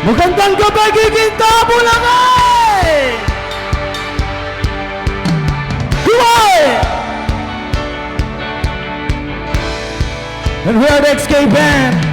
Magandang gabi, Giginta, Bulangay! Goodbye! And we're the XK Band.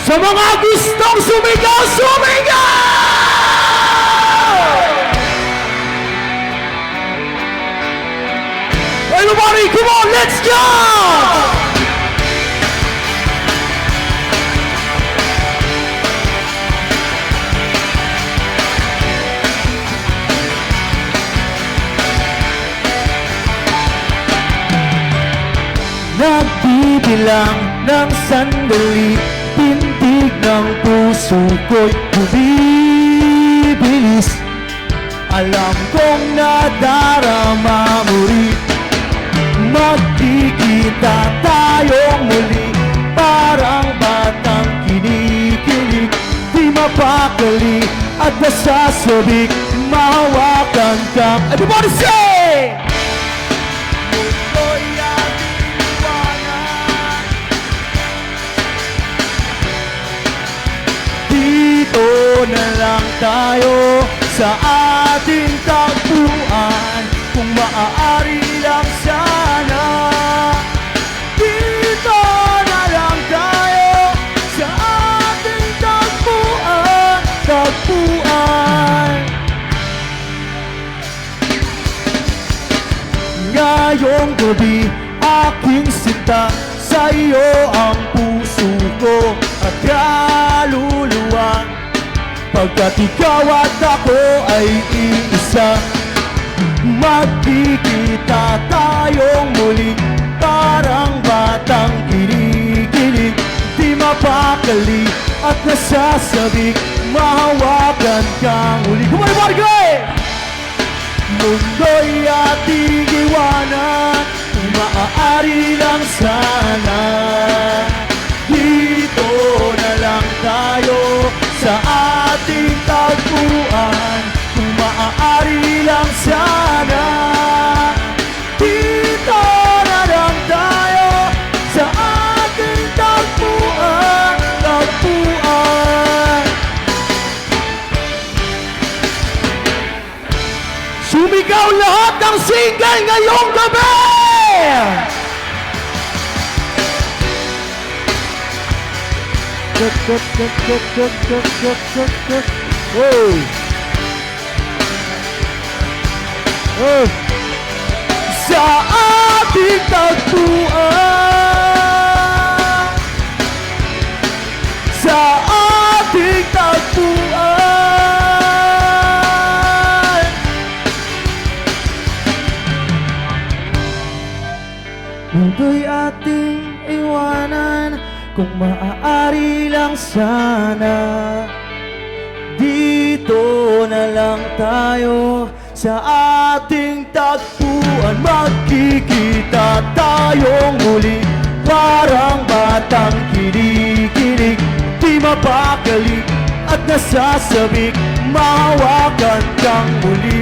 Sa mga gustong sumigaw, sumigaw! Everybody, come on, let's go! Nagbibilang ng sandali, tindig ng puso ko'y bumibilis. Alam kong nadarama mo rin, magkikita tayong muli. Parang batang kinikilig, di mapakali at nasasabik, mahawakan kang. Everybody say! Mundo'y ating iwanan, dito na lang tayo sa ating tagpuan. Kung maaari lang sana, dito na lang tayo sa ating tagpuan. Tagpuan. Ngayong gabi, aking sinta, sa iyo ang puso ko at kaluluwa. Pagkat ikaw at ako ay iisa, magkikita tayong muli. Parang batang kinikilig, di mapakali at nasasabik, mahawakan kang uli. Come on, everybody, go! Mundo'y ating iwanan, kung maaari lang sana, dito na lang tayo sa ating tagpuan. Kung maaari lang sana, dito na lang tayo sa ating tagpuan. Tagpuan. Sumigaw lahat ng single ngayong gabi! Wow! Oh. Sa ating tagpuan, sa ating tagpuan, mundo'y ating iwanan, kung maaari lang sana, dito na lang tayo sa ating tagpuan. Magkikita tayong muli, parang batang kinikilig, di mapakali at nasasabik, mahawakan kang muli.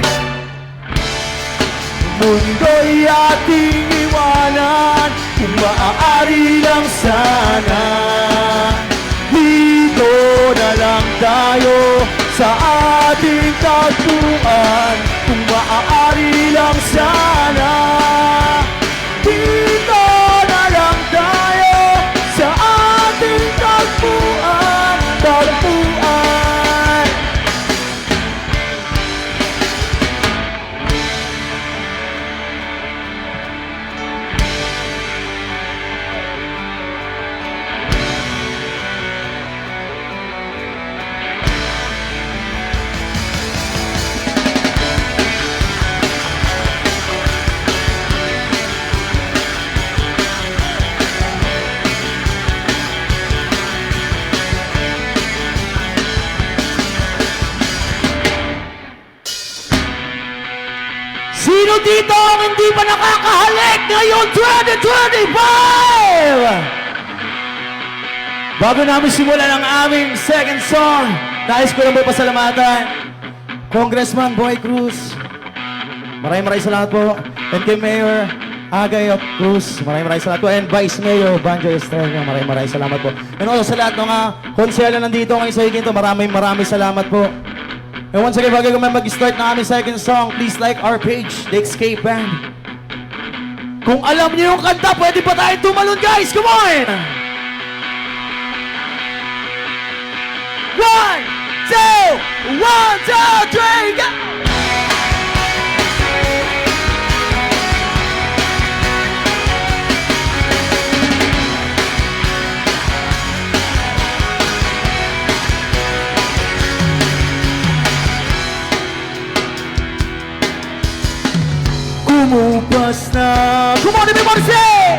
Mundo'y ating iwanan, kung maaari lang sana, dito na lang tayo sa ating tagpuan. Kung maaari lang sana, dito na lang tayo sa ating tagpuan. Tagpuan. Sino dito ang hindi pa nakakahalik ngayon 2025? Bago namin simulan ang aming second song, nais ko lang po pasalamatan Congressman Boy Cruz. Maraming salamat po. And kay Mayor Agay of Cruz, maraming salamat po. And Vice Mayor Banjo Estrella, maraming salamat po. And also sa lahat ng mga konsehal na nandito ngayon sa higit, maraming salamat po. And once again, bago kami mag-start na aming second song, please like our page, The Escape Band. Kung alam niyo yung kanta, pwede pa tayo tumalon, guys! Come on! 1, 2, 1, 2, 3, go! Kumupas na. Come on, everybody say!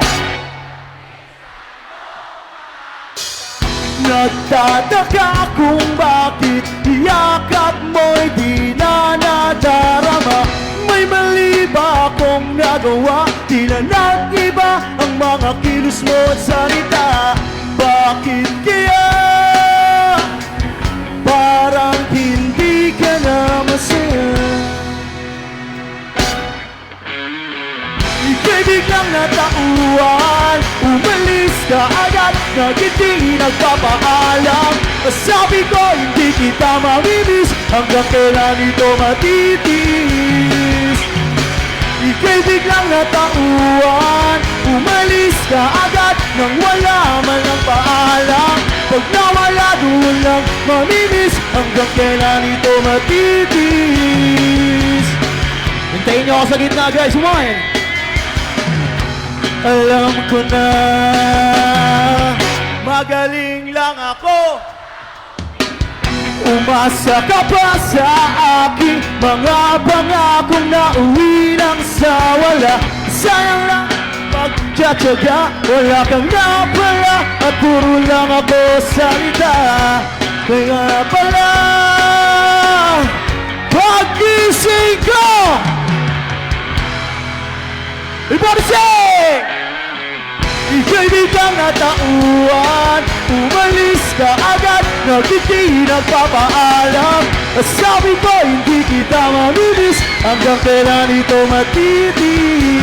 Nagtataka kung bakit yakap mo'y di na nadarama. May mali ba akong nagawa? Di na nag-iba ang mga kilos mo at salita. Bakit kaya parang hindi ka na masaya? Ika'y biglang natauhan, umalis ka agad, nagiti nagpapaalam. Sabi ko hindi kita mamimiss, hanggang kailan ito matitis. Ika'y biglang natauhan, umalis ka agad, nang wala man ang paalam. Pag nawala doon lang mamimiss, hanggang kailan ito matitis. Hintayin niyo ako sa gitna, guys, kumain! Alam ko na magaling lang ako. Umasa ka pa sa aking mga pangakong nauwi ng sa wala. Sayang lang pagtsatsaga, wala kang napala at puro lang ako salita. Kaya pala pag-gising ko, everybody say! Ika'y biglang natauhan, umalis ka agad, nagiti nagpapaalam. Sabi ko hindi kita mamimiss, hanggang kailan ito matitis.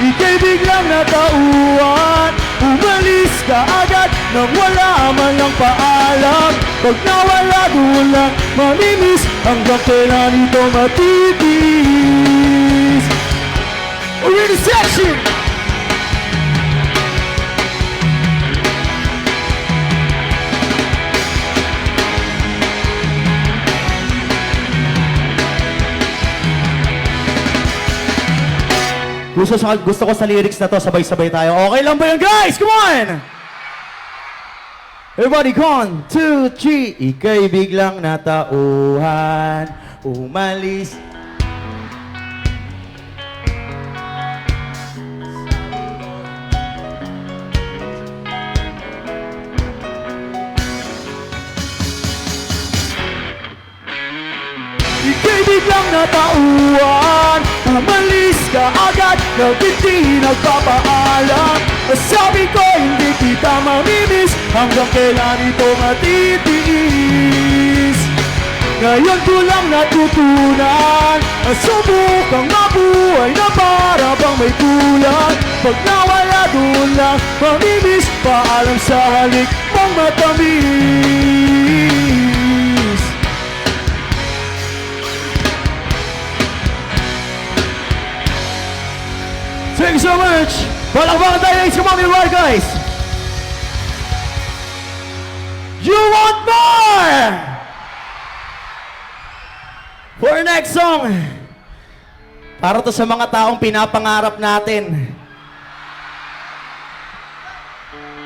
Ika'y biglang natauhan, umalis ka agad, nang wala man lang paalam. Pag nawala doon lang mamimiss, hanggang kailan ito matitis. We're in the section! Gusto ko sa lyrics na to, sabay-sabay tayo. Okay lang ba yun, guys? Come on! Everybody, come on! 2, 3. Ika'y biglang natauhan, umalis. Ika'y biglang natauhan, umalis ka agad, nagiti nagpapaalam. Sabi ko hindi kita mamimiss, hanggang kailan ito matitiis. Ngayon ko lang natutunan, subukang mabuhay na para bang may kulang. Pag nawala doon lang mamimiss, paalam sa halik mong matamis. Thank you so much! Palakpakan tayo sa mga right, guys! You want more! For our next song, para to sa mga taong pinapangarap natin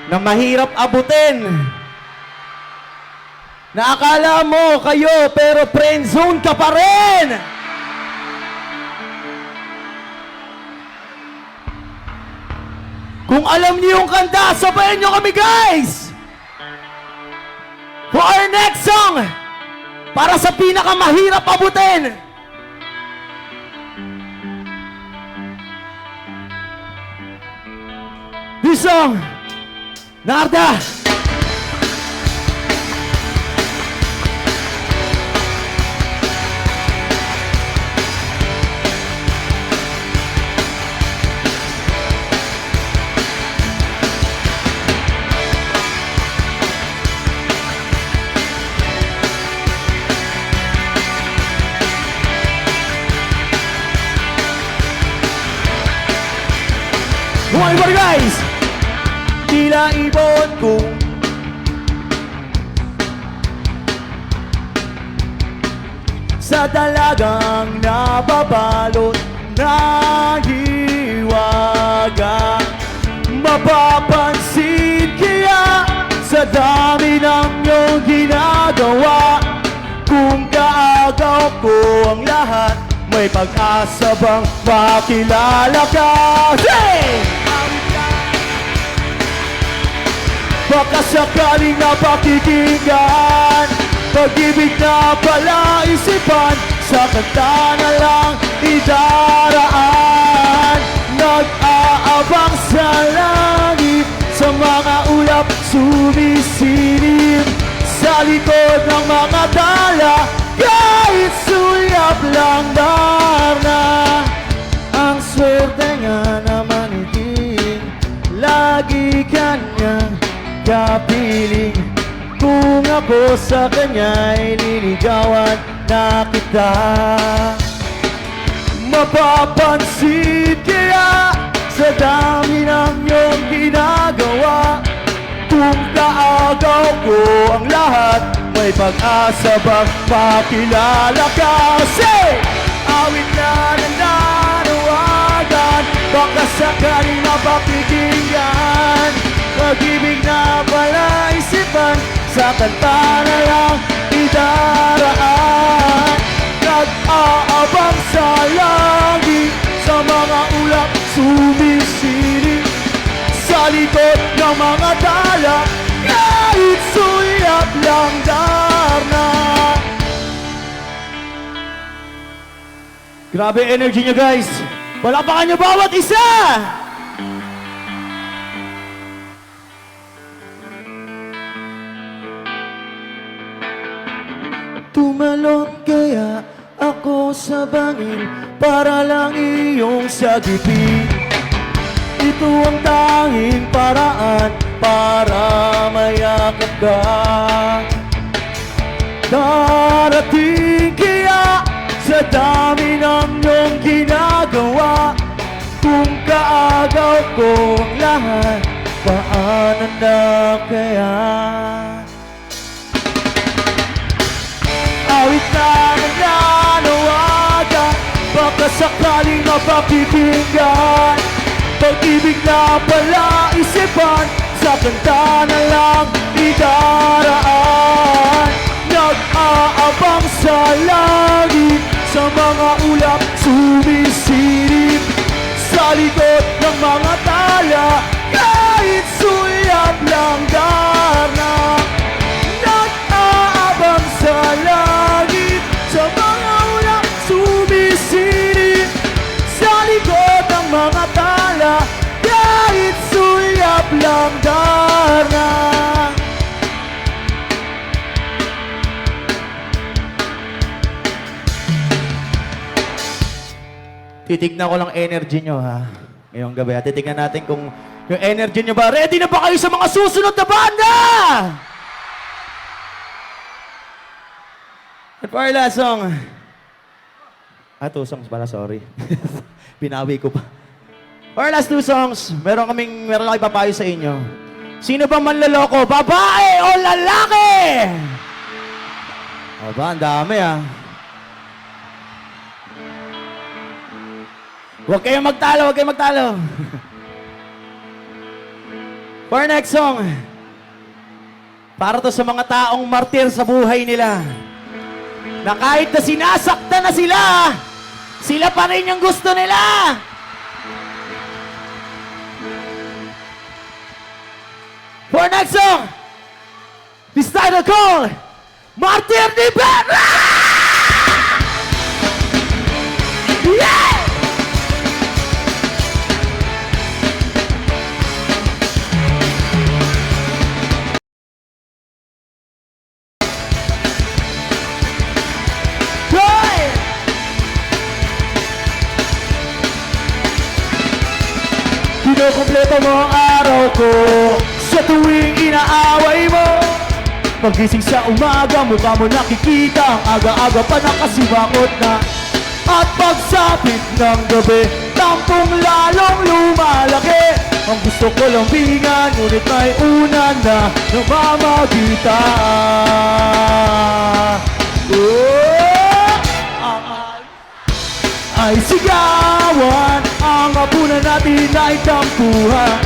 na mahirap abutin, na akala mo kayo pero friend zone ka pa rin! Kung alam niyo yung kanta, sabayan niyo kami, guys! For our next song, para sa pinakamahirap abutin, this song Narda! Buhay mo guys! Tila ibon kong sa dalagang nababalot na hiwaga. Mapapansin kaya sa dami ng iyong ginagawa. Kung kaagaw ko ang lahat, may pag-asa bang makilala ka? Hey! Baka sakaling napakikinggan, pag-ibig na pala isipan, sa kanta na lang idaraan. Nag-aabang sa langit, sa mga ulap sumisilip, sa likod ng mga tala, kahit suyap lang darna. Ang swerte nga naman itin, lagi kanyang kapiling. Kung ako sa kanya'y liligawan na kita, mapapansin kaya sa dami ng iyong ginagawa. Kung kaagaw ko ang lahat, may pag-asa bang makilala ka? Say! Awit na nananawagan, baka sakaling mapakikinggan, pag-ibig na pala isipan, sa kanta na lang idaraan. Nag-aabang sa langit, sa mga ulap sumisilip, sa likod ng mga tala, kahit suyap lang darna. Grabe energy nyo guys! Palakpakan nyo bawat isa! Tumalon kaya ako sa bangin para lang iyong sagipin. Ito ang tanging paraan para mayakap ka. Darating kaya sa dami ng iyong ginagawa. Kung kaagaw ko ang lahat, paano na kaya? Awit na nananawagan, baka sakaling mapakikinggan, pag-ibig na pala isipan, sa kanta na lang idaraan. Nag-aabang sa langit, sa mga ulap sumisilip, sa likod ng mga tala, kahit suyap lang darna. Nag-aabang sa langit, sa mga ulap sumisilip, sa likod ng mga tala, kahit suyap lang darna. Titignan ko lang energy nyo ha, ngayong gabi. Titignan natin kung yung energy nyo ba. Ready na ba kayo sa mga susunod na banda? At for our last song, 2 songs pala, sorry. Pinawi ko pa. For our last 2 songs, meron lang ipapayo sa inyo. Sino ba manloloko? Babae o lalaki? Aba, ang dami ah. Huwag kayong magtalo, huwag kayong magtalo. For our next song, para to sa mga taong martir sa buhay nila, na kahit na sinasaktan na sila, sila pa rin yung gusto nila. For our next song, this title called Martir ni Berra! Yeah! kumpleto mo ang araw ko. Sa tuwing inaaway mo, pagising sa umaga, mukha mo nakikita ang aga-aga pa nakasimangot na. At pagsapit ng gabi, tampong lalong lumalaki. Ang gusto ko lang bingan, ngunit may unan na namamagitan. Ay sigawan, ang hapunan natin ay tampuhan.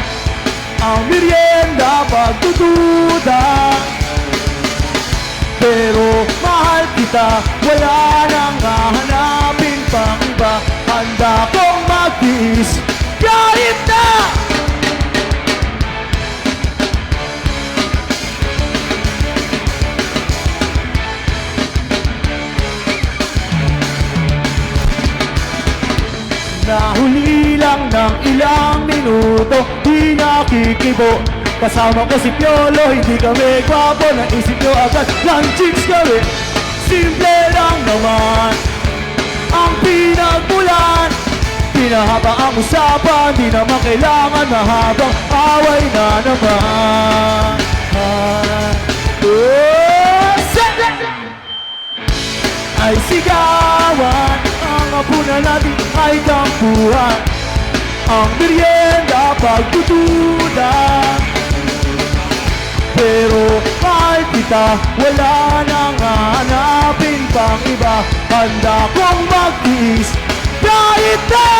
Ang merienda pagtutuda. Pero mahal kita, wala nang hahanapin pang iba. Handa kong magtiis kahit na nahuli lang ng ilang minuto, di nakikibo. Kasama ko si Piolo, hindi kami gwapo. Naisip nyo agad, lang chicks kami. Simple lang naman ang pinagmulan. Pinahaba ang usapan, di naman kailangan mahabang away na naman. Ay sigawan, ang hapunan natin ay tampuhan. Ang merienda pagtutuda. Pero mahal kita, wala nang hahanapin pang iba. Handa kong magtiis kahit na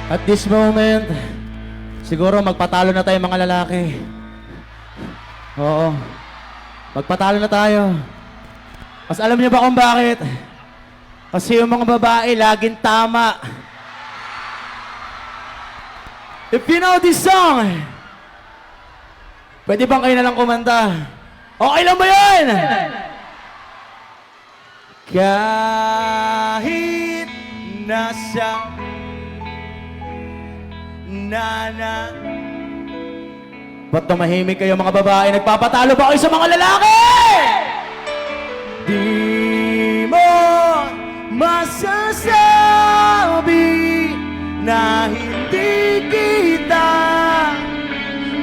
at this moment, siguro magpatalo na tayo mga lalaki. Oo. Magpatalo na tayo. Mas alam niyo ba kung bakit? Kasi yung mga babae laging tama. If you know this song, pwede bang kayo na lang kumanta? Okay lang ba yun? Kahit nasa nana. Ba't tumahimik kayo mga babae? Nagpapatalo ba kayo sa mga lalaki? Di mo masasabi na hindi kita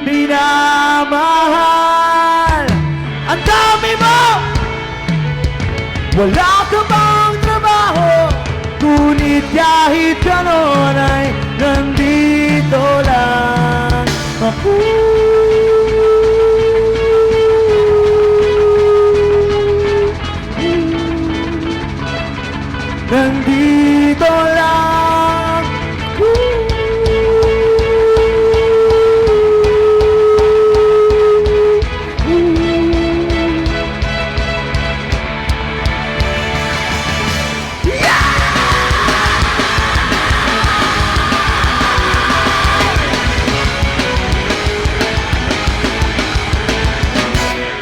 minamahal. Ang dami mo! Wala ka bang trabaho? Ngunit kahit ganon ay nandito lang ako. Nandito lang ako.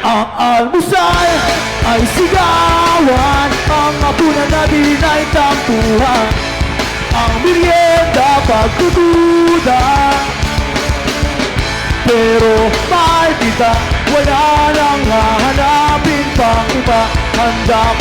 Ang almusal ay sigawan, ang hapunan natin ay tampuhan. Ang merienda pagtutuda. Pero mahal kita, wala nang hahanapin pang iba. Handa